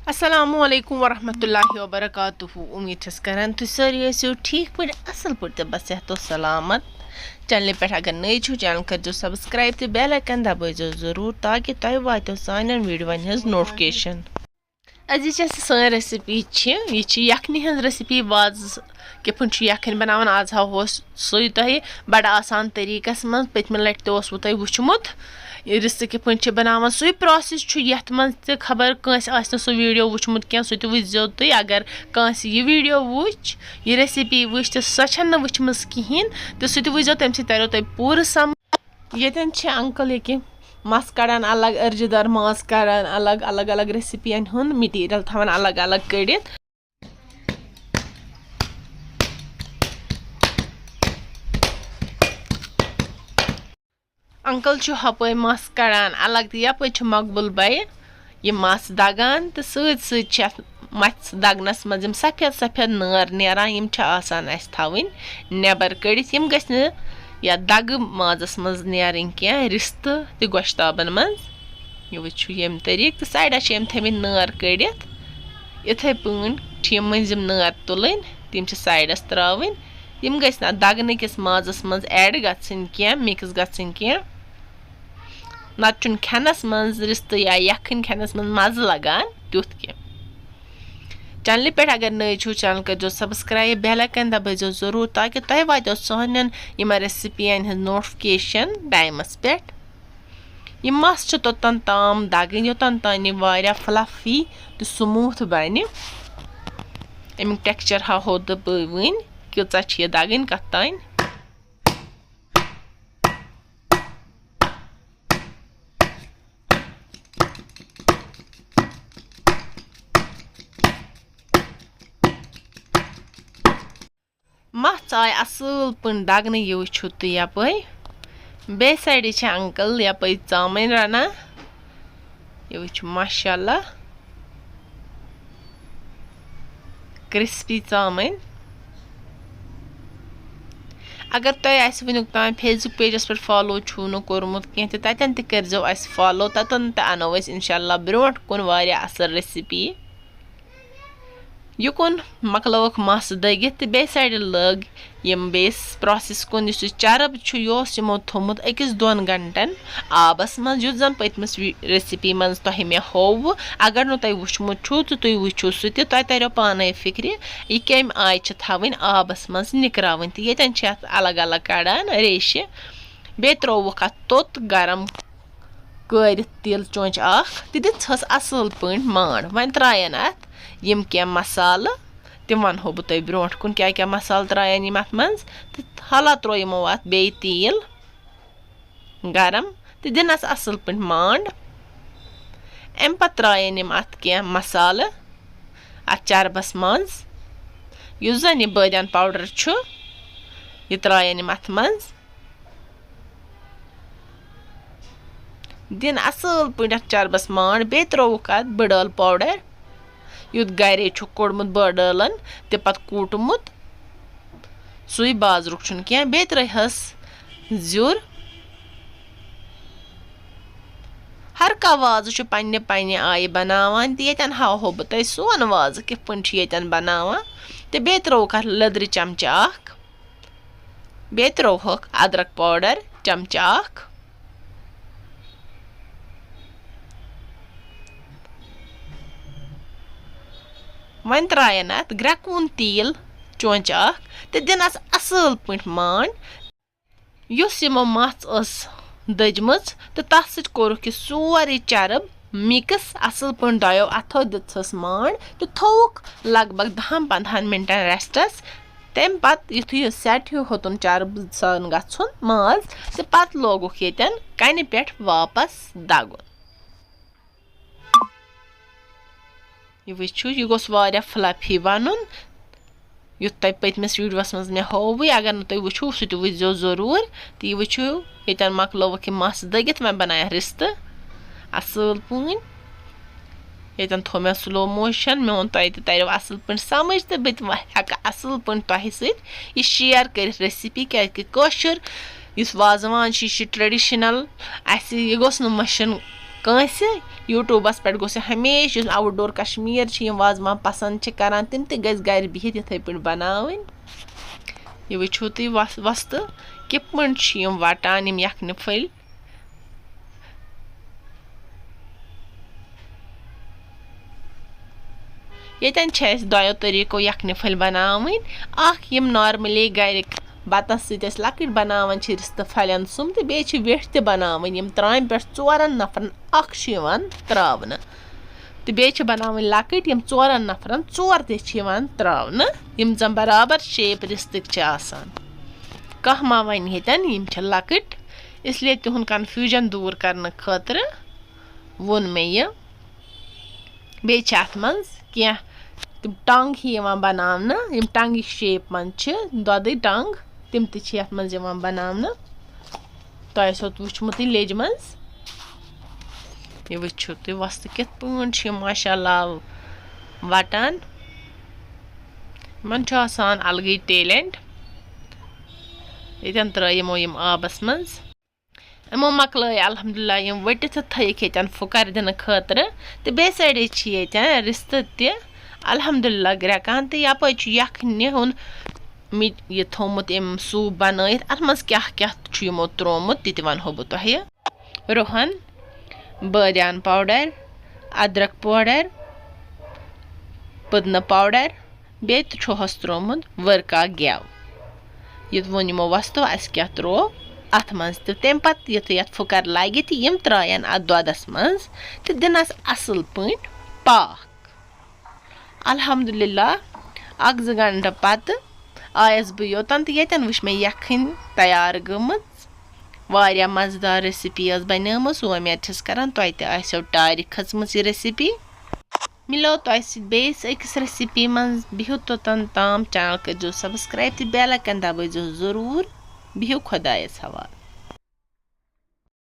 Assalamualaikum warahmatullahi wabarakatuh. उम्मीद छस करन तुम सारी ऐसे ठीक पे असल पे बस तो सलामत चैनल पे अगर नई छो चैनल कर सब्सक्राइब तो बेल आइकन दबाइजो जरूर ताकि तुम वातो सान वीडियो हज नोटिफिकेशन अज सन रेसिपी यह यखनी हज रेसिपी वाज किपन यखन बनावन आज हाव सो तुह बड़ आसान तरीकस मज पतम लट तो तुह वुचमुत रिस्त किपन बनावन सो प्रोसेस यथ मज खबर कंस सो वीडियो वुचमुत क्या सो वुचो तुम अगर कंस यह वीडियो वुच यह रेसिपी वुच तो सो वुचम कहें तो सो वुचो तम तरो तुम पूर सम ये अंकल ये मस कड़ान अलग अर्जदार माज कड़ान अलग अलग अलग रेसिपियन हुन मटीरियल थवान अलग अलग कड़ित अंकल हप मस कड़ान अलग तो यप मकबूल भाई ये मस दगान तो सत मस दगनस मज सफेद सफेद नर नारान थवन नबर कड़ित गि या दग माजस मज नेरन क्या रिस्त तो गोश्ताबन मज यह वो यम तरीक तो साइडस थमित नर कड़ित इथे पे मजिम नर तुलन तम साइडस त्रावन यम गि दगन किस माजस मज ऐड गन क्या मिक्स गन क्या नत खेनस मज रिस्त या यखन खेनस मज मज लगान तुथ क्या चैनल पे अगर नई छो चैनल कर सब्सक्राइब बेल आइकन दबाइजो जरूर ताकि तुह वातो सान रेसिपियन हज नोटिफिकेशन टाइमस पे यह मस तोतन ताम दगन योतन तान यह फ्लफी तो स्मूथ बन अमुक टेक्चर हाहो तो बह वन कूचा यह दगन कत तान मस आय असल पन दगन यह वो तो यप बे साइड अंकल यप चामिन रना यह वो माशाल्लाह क्रिस्पी चामिन अगर तुम वनुक तान फेसबुक पेजस पे फॉलो छू न कोर्मुत कह ततन करजो फॉलो ततन अनो इंशाल्लाह ब्रोट कुन वारिया असल रेसिपी युकुन मकलवक मस दगित तो बे साइड लग यम बेस प्रोसेस कुन चरब यह यमो थोमुत अकिस 2 घंटन आबस मज युत जन पतमस रेसिपी मज तुह मे होव अगर नु तुम वुचमुत छू तो तुम वुचो सह तुह तरो पाने फिक्र यह कम आय थवन आबस मज निकरावन तो ये अलग अलग कड़ान रेश बे त्रोवुक अत तोत गरम कर तिल चोंच तो दिस असल पे मांड वन त्रायन अत यम क्या मसाल तम वनो बह तुम ब्रोट कुन क्या क्या मसाल त्रायन यम अत मज तो हाला त्रो यमो अत बे तेल गरम तो दिनस असल पे मांड अम पत त्रायन यम अत क्या मसाल अत चरबस मज युस जन यह बादियान पाउडर यह त्रायन यम अत मज दिन असल पे चरबस मांड बे त्रोवुक अत बड़ल पाउडर युत गरे कोड़मुत बड़लन ते पत कूटमुत सुई बाजरुक क्या बे त्रहस जुर हर का वाज पन्ने पन्ने आय बनावान ते यतन हाहो बह तुह सोन वाज किथ पे यतन बनावान ते बे त्रोवुक लदर चमचा बे त्रोवुक अदरक पाउडर चमचा वन त्रायन अत ग्रेकून तेल चोंच तो दिनस असल पे मांड युस यमो मस दजम तो तथ सत कोरुक सोरे चरब मिक्स असल पे दो अथो दिस मांड तो थोक लगभग 10-15 मिनटन रेस्टस तम पत यु सेट हो होतन चरब सन गन माज तो पत लोगुक यतन कन पे वापस दगुन यह वो यह गोस फ्लफी बन युत तुम पतमस वीडियोस मज मे होव अगर नु तुम वो सह वो जरूर तो यह वो यतन मकलोवक मस दगित मे बनाया रिस्त असल पे यतन थो मे स्लो मोशन मे वो तुम तरो असल पे समझ तो बह हेक असल पे तुह सह शेयर कर रेसिपी क्या वाजवान ट्रेडिशनल यह गोस न मशन کٲنٛسہِ یوٗٹیوٗبَس پٮ۪ٹھ گوٚژھ یہِ ہمیشہِ یُس آوُٹ ڈور کشمیٖر چھِ یِم وازوان پَسنٛد چھِ کَران تِم تہِ گژھِ گَرِ بِہِتھ یِتھَے پٲٹھۍ بَناوٕنۍ. یہِ وٕچھِو تُہۍ وۄستہٕ کِتھ پٲٹھۍ چھِ یِم وَٹان یِم یَکھنہِ پھٔلۍ. ییٚتٮ۪ن چھِ اَسہِ دۄیو طٔریٖقو یَکھنہِ پھٔلۍ بَناوٕنۍ. اَکھ یِم نارمٔلی گَرِکۍ بَتَس سۭتۍ أسۍ لۄکٕٹۍ بَناوان چھِ رِستہٕ پھَلٮ۪ن سُم تہٕ بیٚیہِ چھِ ویٚٹھۍ تہِ بَناوٕنۍ یِم ترٛامہِ پٮ۪ٹھ 4 نَفرَن اَکھ چھِ یِوان ترٛاونہٕ تہٕ بیٚیہِ چھِ بَناوٕنۍ لۄکٕٹۍ یِم 4 نَفرَن 4 تہِ چھِ یِوان ترٛاونہٕ یِم زَن بَرابَر شیپ رِستٕکۍ چھِ آسان. کانٛہہ ما وَنہِ ییٚتٮ۪ن یِم چھِ لۄکٕٹۍ اِسلیے تِہُنٛد کَنفیوٗجَن دوٗر کَرنہٕ خٲطرٕ ووٚن مےٚ یہِ. بیٚیہِ چھِ اَتھ منٛز کینٛہہ تِم ٹنٛگ ہی یِوان بَناونہٕ یِم ٹنٛگٕکۍ شیپ منٛز چھِ دۄدٕے ٹنٛگ تِم تہِ چھِ یَتھ منٛز یِوان بَناونہٕ. تۄہہِ آسیو وٕچھمُتٕے لیٚجہِ منٛز. یہِ وٕچھِو تُہۍ وۄستہٕ کِتھ پٲٹھۍ چھِ یِم ماشاء اللہ وَٹان. یِمَن چھُ آسان اَلگٕے ٹیلٮ۪نٛٹ. ییٚتٮ۪ن ترٛٲے یِمو یِم آبَس منٛز. یِمو مۄکلٲے الحمدُاللہ یِم ؤٹِتھ تہٕ تھٲیِکھ ییٚتٮ۪ن پھُکَر دِنہٕ خٲطرٕ تہٕ بیٚیہِ سایڈٕ چھِ ییٚتٮ۪ن رِستہٕ تہِ الحمدُاللہ گرٛٮ۪کان تہٕ یَپٲرۍ چھُ یَکھنہِ ہُنٛد یہِ تھوٚمُت أمۍ سوٗپ بَنٲیِتھ. اَتھ منٛز کیٛاہ کیٛاہ چھُ یِمو ترٛوومُت تہِ تہِ وَنہو بہٕ تۄہہِ. رُہَن بٲدیان پاوڈَر اَدرک پاوڈَر پٔدنہٕ پاوڈَر بیٚیہِ تہِ چھُہَس ترٛوومُت ؤرکا گٮ۪و. یہِ ووٚن یِمو وۄستو اَسہِ کیٛاہ ترٛوو اَتھ منٛز تہٕ تَمہِ پَتہٕ یُتھُے یَتھ پھُکَر لَگہِ تہٕ یِم ترٛایَن اَتھ دۄدَس منٛز تہٕ دِنَس اَصٕل پٲٹھۍ پاکھ. الحمدُاللہ 1-2 گھنٹہٕ پَتہٕ آیَس بہٕ یوٚتَن تہٕ ییٚتٮ۪ن وٕچھ مےٚ یَکھٕنۍ تیار گٔمٕژ. واریاہ مَزٕدار ریسِپی ٲس بَنیمٕژ. وۄمید چھَس کَران تۄہہِ تہِ آسیو ٹارِ کھٔژمٕژ یہِ ریسِپی. مِلیو تۄہہِ سۭتۍ بیٚیِس أکِس ریسِپی منٛز. بِہِو توٚتَن تام چَنَل کٔرۍزیو سَبسکرایب تہٕ بیل آیکَن دبٲیزیو ضروٗر. بِہِو خۄدایَس حوالہٕ.